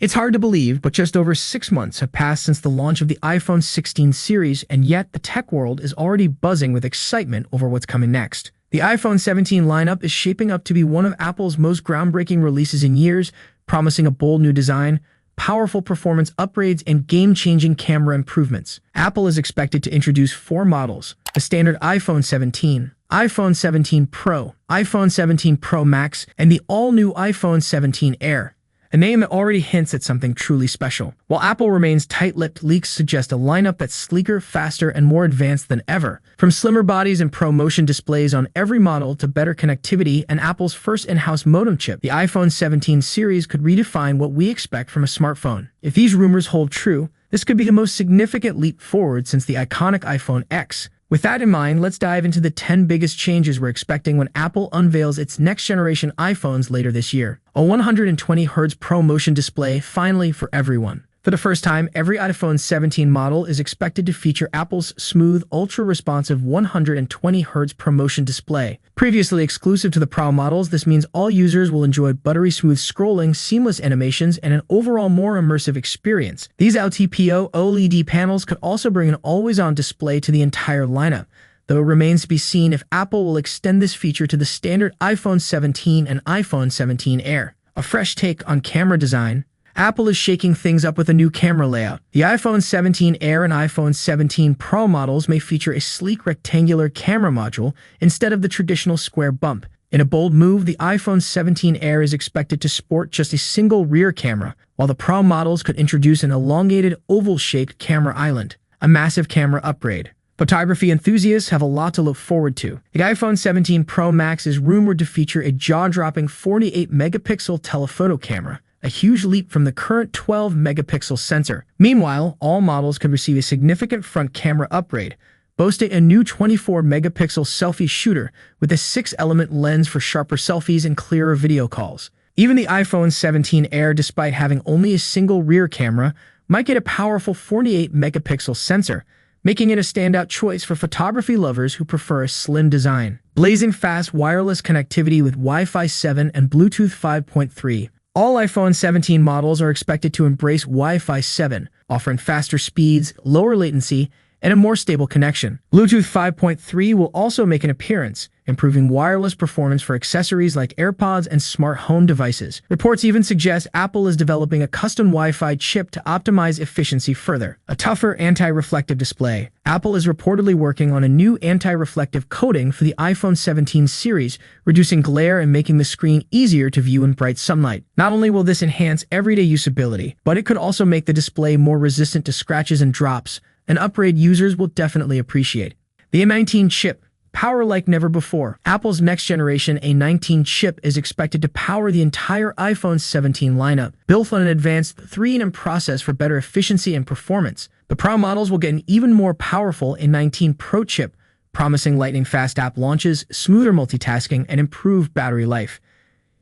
It's hard to believe, but just over 6 months have passed since the launch of the iPhone 16 series, and yet the tech world is already buzzing with excitement over what's coming next. The iPhone 17 lineup is shaping up to be one of Apple's most groundbreaking releases in years, promising a bold new design, powerful performance upgrades, and game-changing camera improvements. Apple is expected to introduce 4 models: the standard iPhone 17, iPhone 17 Pro, iPhone 17 Pro Max, and the all-new iPhone 17 Air, a name that already hints at something truly special. While Apple remains tight-lipped, leaks suggest a lineup that's sleeker, faster, and more advanced than ever. From slimmer bodies and ProMotion displays on every model to better connectivity and Apple's first in-house modem chip, the iPhone 17 series could redefine what we expect from a smartphone. If these rumors hold true, this could be the most significant leap forward since the iconic iPhone X. With that in mind, let's dive into the 10 biggest changes we're expecting when Apple unveils its next-generation iPhones later this year. A 120Hz ProMotion display finally for everyone. For the first time, every iPhone 17 model is expected to feature Apple's smooth, ultra-responsive 120Hz ProMotion display. Previously exclusive to the Pro models, this means all users will enjoy buttery smooth scrolling, seamless animations, and an overall more immersive experience. These LTPO OLED panels could also bring an always-on display to the entire lineup, though it remains to be seen if Apple will extend this feature to the standard iPhone 17 and iPhone 17 Air. A fresh take on camera design. Apple is shaking things up with a new camera layout. The iPhone 17 Air and iPhone 17 Pro models may feature a sleek rectangular camera module instead of the traditional square bump. In a bold move, the iPhone 17 Air is expected to sport just a single rear camera, while the Pro models could introduce an elongated, oval-shaped camera island, a massive camera upgrade. Photography enthusiasts have a lot to look forward to. The iPhone 17 Pro Max is rumored to feature a jaw-dropping 48-megapixel telephoto camera, a huge leap from the current 12-megapixel sensor. Meanwhile, all models could receive a significant front camera upgrade, boasting a new 24-megapixel selfie shooter with a 6-element lens for sharper selfies and clearer video calls. Even the iPhone 17 Air, despite having only a single rear camera, might get a powerful 48-megapixel sensor, making it a standout choice for photography lovers who prefer a slim design. Blazing fast wireless connectivity with Wi-Fi 7 and Bluetooth 5.3. All iPhone 17 models are expected to embrace Wi-Fi 7, offering faster speeds, lower latency, and a more stable connection. Bluetooth 5.3 will also make an appearance, improving wireless performance for accessories like AirPods and smart home devices. Reports even suggest Apple is developing a custom Wi-Fi chip to optimize efficiency further. A tougher anti-reflective display. Apple is reportedly working on a new anti-reflective coating for the iPhone 17 series, reducing glare and making the screen easier to view in bright sunlight. Not only will this enhance everyday usability, but it could also make the display more resistant to scratches and drops, an upgrade users will definitely appreciate. The A19 chip. Power like never before. Apple's next-generation A19 chip is expected to power the entire iPhone 17 lineup, built on an advanced 3nm process for better efficiency and performance. The Pro models will get an even more powerful A19 Pro chip, promising lightning-fast app launches, smoother multitasking, and improved battery life.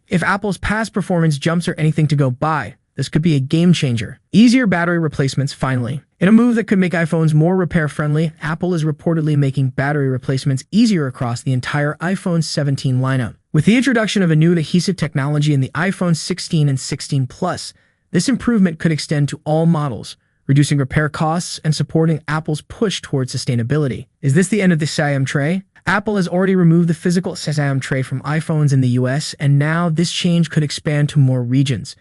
If Apple's past performance jumps are anything to go by, this could be a game-changer. Easier battery replacements finally. In a move that could make iPhones more repair-friendly, Apple is reportedly making battery replacements easier across the entire iPhone 17 lineup. With the introduction of a new adhesive technology in the iPhone 16 and 16 Plus, this improvement could extend to all models, reducing repair costs and supporting Apple's push towards sustainability. Is this the end of the SIM tray? Apple has already removed the physical SIM tray from iPhones in the US, and now this change could expand to more regions.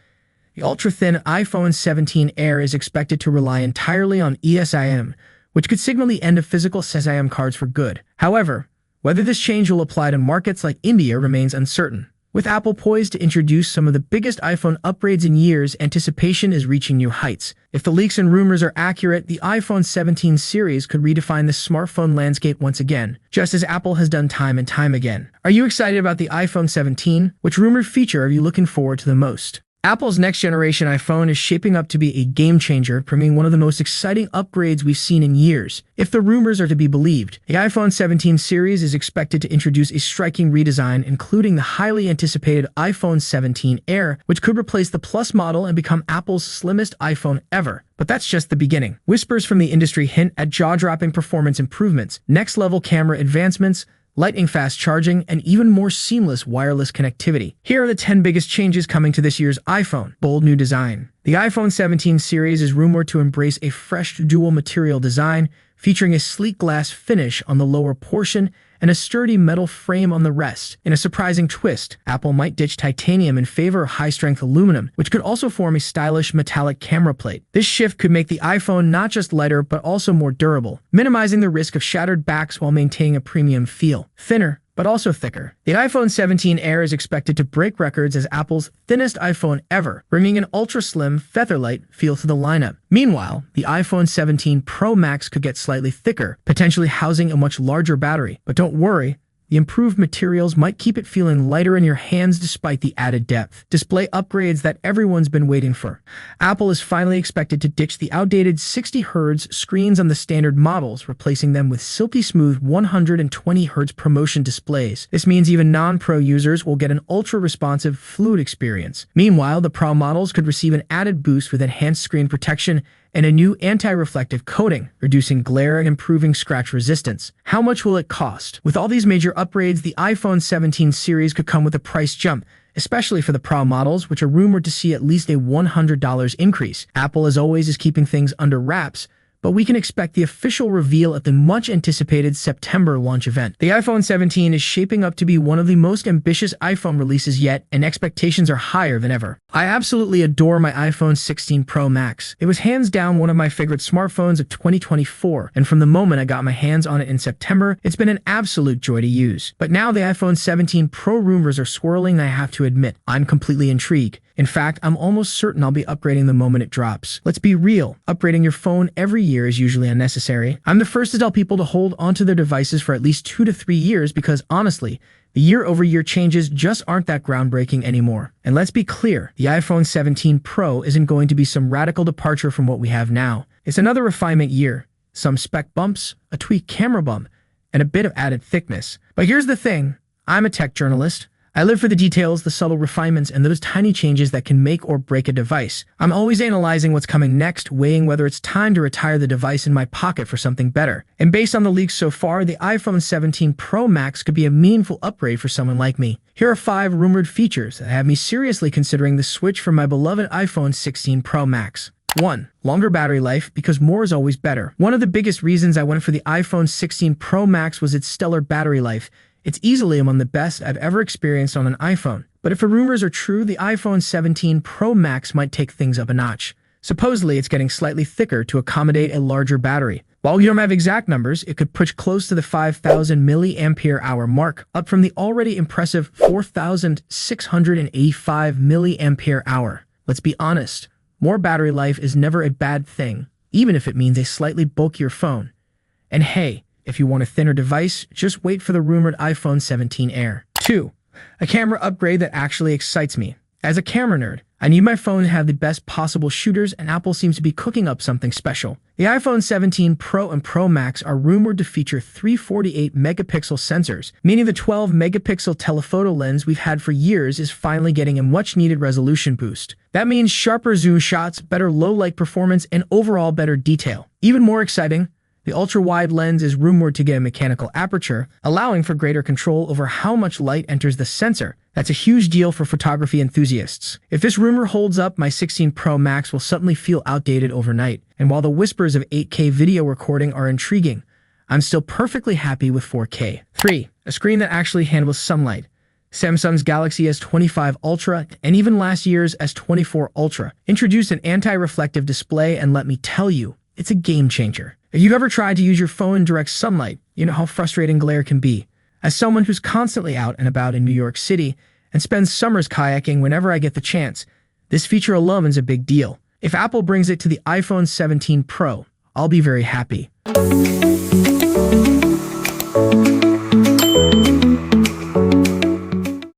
The ultra-thin iPhone 17 Air is expected to rely entirely on eSIM, which could signal the end of physical SIM cards for good. However, whether this change will apply to markets like India remains uncertain. With Apple poised to introduce some of the biggest iPhone upgrades in years, anticipation is reaching new heights. If the leaks and rumors are accurate, the iPhone 17 series could redefine the smartphone landscape once again, just as Apple has done time and time again. Are you excited about the iPhone 17? Which rumored feature are you looking forward to the most? Apple's next-generation iPhone is shaping up to be a game-changer, premiering one of the most exciting upgrades we've seen in years. If the rumors are to be believed, the iPhone 17 series is expected to introduce a striking redesign, including the highly anticipated iPhone 17 Air, which could replace the Plus model and become Apple's slimmest iPhone ever. But that's just the beginning. Whispers from the industry hint at jaw-dropping performance improvements, next-level camera advancements, lightning fast charging, and even more seamless wireless connectivity. Here are the 10 biggest changes coming to this year's iPhone. Bold new design. The iPhone 17 series is rumored to embrace a fresh dual material design, featuring a sleek glass finish on the lower portion and a sturdy metal frame on the rest. In a surprising twist, Apple might ditch titanium in favor of high-strength aluminum, which could also form a stylish metallic camera plate. This shift could make the iPhone not just lighter but also more durable, minimizing the risk of shattered backs while maintaining a premium feel. Thinner, but also thicker. The iPhone 17 Air is expected to break records as Apple's thinnest iPhone ever, bringing an ultra-slim, featherlight feel to the lineup. Meanwhile, the iPhone 17 Pro Max could get slightly thicker, potentially housing a much larger battery. But don't worry, the improved materials might keep it feeling lighter in your hands despite the added depth. Display upgrades that everyone's been waiting for. Apple is finally expected to ditch the outdated 60Hz screens on the standard models, replacing them with silky smooth 120Hz ProMotion displays. This means even non-Pro users will get an ultra-responsive, fluid experience. Meanwhile, the Pro models could receive an added boost with enhanced screen protection and a new anti-reflective coating, reducing glare and improving scratch resistance. How much will it cost? With all these major upgrades, the iPhone 17 series could come with a price jump, especially for the Pro models, which are rumored to see at least a $100 increase. Apple, as always, is keeping things under wraps, but we can expect the official reveal at the much-anticipated September launch event. The iPhone 17 is shaping up to be one of the most ambitious iPhone releases yet, and expectations are higher than ever. I absolutely adore my iPhone 16 Pro Max. It was hands down one of my favorite smartphones of 2024, and from the moment I got my hands on it in September, it's been an absolute joy to use. But now the iPhone 17 Pro rumors are swirling, and I have to admit, I'm completely intrigued. In fact, I'm almost certain I'll be upgrading the moment it drops. Let's be real, upgrading your phone every year is usually unnecessary. I'm the first to tell people to hold onto their devices for at least 2 to 3 years because, honestly, the year-over-year changes just aren't that groundbreaking anymore. And let's be clear, the iPhone 17 Pro isn't going to be some radical departure from what we have now. It's another refinement year, some spec bumps, a tweaked camera bump, and a bit of added thickness. But here's the thing, I'm a tech journalist. I live for the details, the subtle refinements, and those tiny changes that can make or break a device. I'm always analyzing what's coming next, weighing whether it's time to retire the device in my pocket for something better. And based on the leaks so far, the iPhone 17 Pro Max could be a meaningful upgrade for someone like me. Here are 5 rumored features that have me seriously considering the switch from my beloved iPhone 16 Pro Max. 1. Longer battery life, because more is always better. One of the biggest reasons I went for the iPhone 16 Pro Max was its stellar battery life. It's easily among the best I've ever experienced on an iPhone. But if the rumors are true, the iPhone 17 Pro Max might take things up a notch. Supposedly, it's getting slightly thicker to accommodate a larger battery. While we don't have exact numbers, it could push close to the 5,000 mAh mark, up from the already impressive 4,685 mAh. Let's be honest, more battery life is never a bad thing, even if it means a slightly bulkier phone. And hey, if you want a thinner device, just wait for the rumored iPhone 17 Air. 2. A camera upgrade that actually excites me. As a camera nerd, I need my phone to have the best possible shooters, and Apple seems to be cooking up something special. The iPhone 17 Pro and Pro Max are rumored to feature 348 megapixel sensors, meaning the 12 megapixel telephoto lens we've had for years is finally getting a much-needed resolution boost. That means sharper zoom shots, better low-light performance, and overall better detail. Even more exciting, the ultra-wide lens is rumored to get a mechanical aperture, allowing for greater control over how much light enters the sensor. That's a huge deal for photography enthusiasts. If this rumor holds up, my 16 Pro Max will suddenly feel outdated overnight. And while the whispers of 8K video recording are intriguing, I'm still perfectly happy with 4K. 3. A screen that actually handles sunlight. Samsung's Galaxy S25 Ultra and even last year's S24 Ultra introduced an anti-reflective display, and let me tell you, it's a game changer. If you've ever tried to use your phone in direct sunlight, you know how frustrating glare can be. As someone who's constantly out and about in New York City and spends summers kayaking whenever I get the chance, this feature alone is a big deal. If Apple brings it to the iPhone 17 Pro, I'll be very happy.